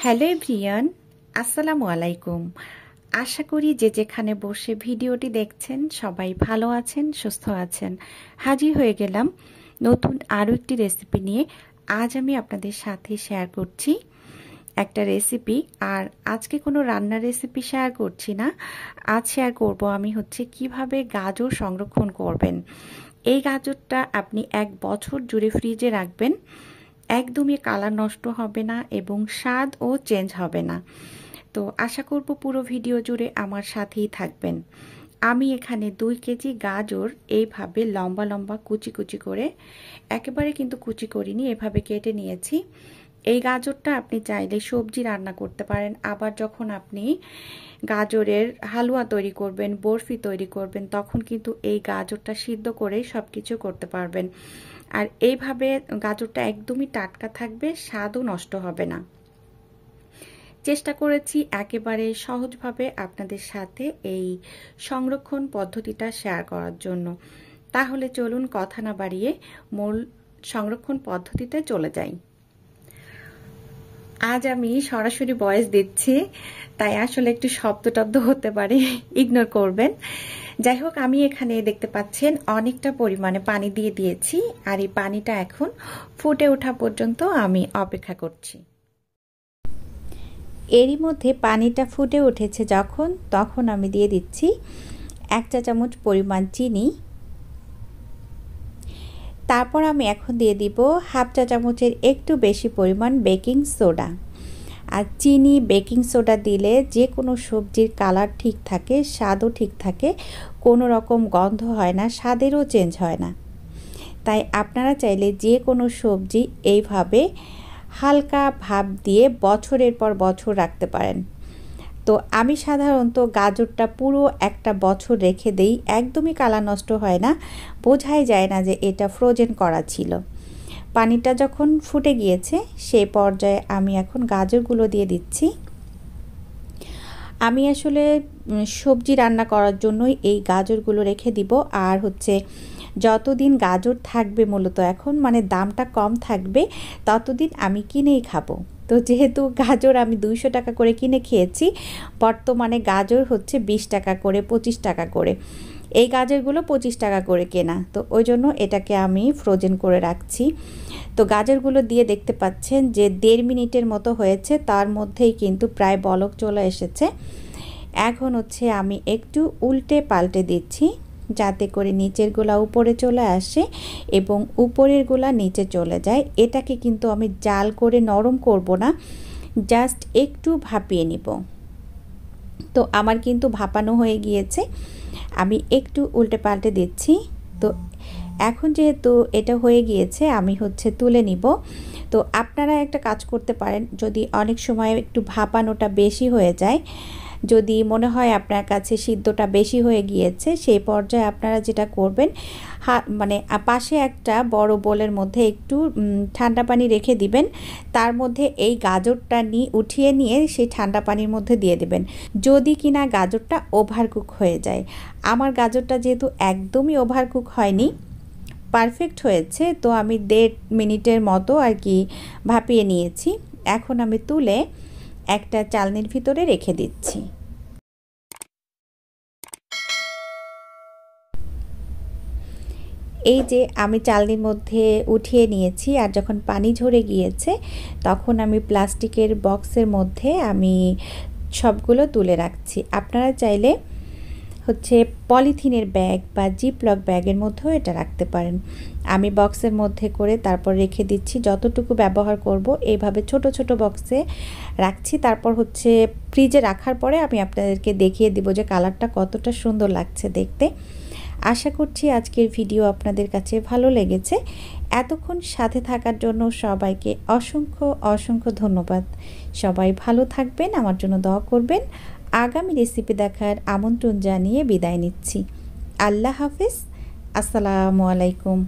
Hello everyone, আসসালামু আলাইকুম। আশা করি যে যেখানে বসে ভিডিওটি দেখছেন সবাই ভালো আছেন, সুস্থ আছেন। হাজির হয়ে গেলাম নতুন আরও একটি রেসিপি নিয়ে। আজ আমি আপনাদের সাথে শেয়ার করছি একটা রেসিপি। আর আজকে কোনো রান্নার রেসিপি শেয়ার করছি না, আজ শেয়ার করব আমি কিভাবে গাজর সংরক্ষণ করবেন। এই গাজরটা আপনি 1 বছর জুড়ে ফ্রিজে রাখবেন, একদমই কালার নষ্ট হবে না এবং স্বাদও চেঞ্জ হবে না। তো আশা করব পুরো ভিডিও জুড়ে আমার সাথেই থাকবেন। আমি এখানে 2 কেজি গাজর এইভাবে লম্বা লম্বা কুচি কুচি করে, একেবারে কিন্তু কুচি করিনি, এভাবে কেটে নিয়েছি। এই গাজরটা আপনি চাইলে সবজি রান্না করতে পারেন, আবার যখন আপনি গাজরের হালুয়া তৈরি করবেন, বরফি তৈরি করবেন, তখন কিন্তু এই গাজরটা সিদ্ধ করেই সব কিছু করতে পারবেন। আর এইভাবে গাজরটা একদমই টাটকা থাকবে, স্বাদও নষ্ট হবে না। চেষ্টা করেছি একেবারে সহজভাবে আপনাদের সাথে এই সংরক্ষণ পদ্ধতিটা শেয়ার করার জন্য। তাহলে চলুন কথা না বাড়িয়ে মূল সংরক্ষণ পদ্ধতিতে চলে যাই। আজ আমি সরাসরি ভয়েস দিচ্ছি, তাই আসলে একটু শব্দ হতে পারে, ইগনোর করবেন। যাই হোক, আমি এখানে দেখতে পাচ্ছেন অনেকটা পরিমাণে পানি দিয়ে দিয়েছি, আর এই পানিটা এখন ফুটে ওঠা পর্যন্ত আমি অপেক্ষা করছি। এরই মধ্যে পানিটা ফুটে উঠেছে যখন, তখন আমি দিয়ে দিচ্ছি 1 চা চামচ পরিমাণ চিনি। তারপর আমি এখন দিয়ে দিব 1/2 চা চামচের একটু বেশি পরিমাণ বেকিং সোডা। আর চিনি, বেকিং সোডা দিলে যে কোনো সবজির কালার ঠিক থাকে, স্বাদও ঠিক থাকে, কোনো রকম গন্ধ হয় না, স্বাদেরও চেঞ্জ হয় না। তাই আপনারা চাইলে যে কোনো সবজি এইভাবে হালকা ভাপ দিয়ে বছরের পর বছর রাখতে পারেন। তো আমি সাধারণত গাজরটা পুরো 1 বছর রেখে দেই, একদমই কালার নষ্ট হয় না, বোঝাই যায় না যে এটা ফ্রোজেন করা ছিল। পানিটা যখন ফুটে গিয়েছে সেই পর্যায়ে আমি এখন গাজরগুলো দিয়ে দিচ্ছি। আমি আসলে সবজি রান্না করার জন্যই এই গাজরগুলো রেখে দিব। আর যতদিন গাজর থাকবে, মূলত এখন মানে দামটা কম থাকবে, ততদিন আমি কিনেই খাবো। তো যেহেতু গাজর আমি 200 টাকা করে কিনে খেয়েছি, বর্তমানে গাজর 20 টাকা করে, 25 টাকা করে। এই গাজরগুলো 25 টাকা করে কেনা, তো ওই জন্য এটাকে আমি ফ্রোজেন করে রাখছি। তো গাজরগুলো দিয়ে দেখতে পাচ্ছেন যে 1.5 মিনিটের মতো হয়েছে, তার মধ্যেই কিন্তু প্রায় বলক চলে এসেছে। এখন আমি একটু উল্টে পাল্টে দিচ্ছি, যাতে করে নিচের গোলা উপরে চলে আসে এবং উপরের গোলা নিচে চলে যায়। এটাকে কিন্তু আমি জাল করে নরম করব না, জাস্ট একটু ভাপিয়ে নিব। তো আমার কিন্তু ভাপানো হয়ে গিয়েছে, আমি একটু উল্টে পাল্টে দিচ্ছি। তো এখন যেহেতু এটা হয়ে গিয়েছে, আমি তুলে নিব। তো আপনারা একটা কাজ করতে পারেন, যদি অনেক সময় একটু ভাপানোটা বেশি হয়ে যায়, যদি মনে হয় আপনার কাছে সিদ্ধটা বেশি হয়ে গিয়েছে, সেই পর্যায়ে আপনারা যেটা করবেন, মানে পাশে একটা বড় বোলের মধ্যে একটু ঠান্ডা পানি রেখে দিবেন, তার মধ্যে এই গাজরটা উঠিয়ে নিয়ে সেই ঠান্ডা পানির মধ্যে দিয়ে দিবেন। যদি কিনা গাজরটা ওভারকুক হয়ে যায়, আমার গাজরটা যেহেতু একদমই ওভারকুক হয়নি, পারফেক্ট হয়েছে, তো আমি 1.5 মিনিটের মতো ভাপিয়ে নিয়েছি। এখন আমি তুলে একটা চালনির ভিতরে রেখে দিচ্ছি। এই যে আমি চালনির মধ্যে উঠিয়ে নিয়েছি, আর যখন পানি ঝরে গিয়েছে তখন আমি প্লাস্টিকের বক্সের মধ্যে আমি সবগুলো তুলে রাখছি। আপনারা চাইলে পলিথিনের ব্যাগ বা জিপলক ব্যাগের মধ্যেও এটা রাখতে পারেন। আমি বক্সের মধ্যে করে তারপর রেখে দিচ্ছি, যতটুকু ব্যবহার করব এইভাবে ছোট ছোট বক্সে রাখছি। তারপর ফ্রিজে রাখার পরে আমি আপনাদেরকে দেখিয়ে দিব যে কালারটা কতটা সুন্দর লাগছে দেখতে। আশা করছি আজকের ভিডিও আপনাদের কাছে ভালো লেগেছে। এতক্ষণ সাথে থাকার জন্য সবাইকে অসংখ্য অসংখ্য ধন্যবাদ। সবাই ভালো থাকবেন, আমার জন্য দোয়া করবেন। আগামী রেসিপি দেখার আমন্ত্রণ জানিয়ে বিদায় নিচ্ছি। আল্লাহ হাফেজ, আসসালামু আলাইকুম।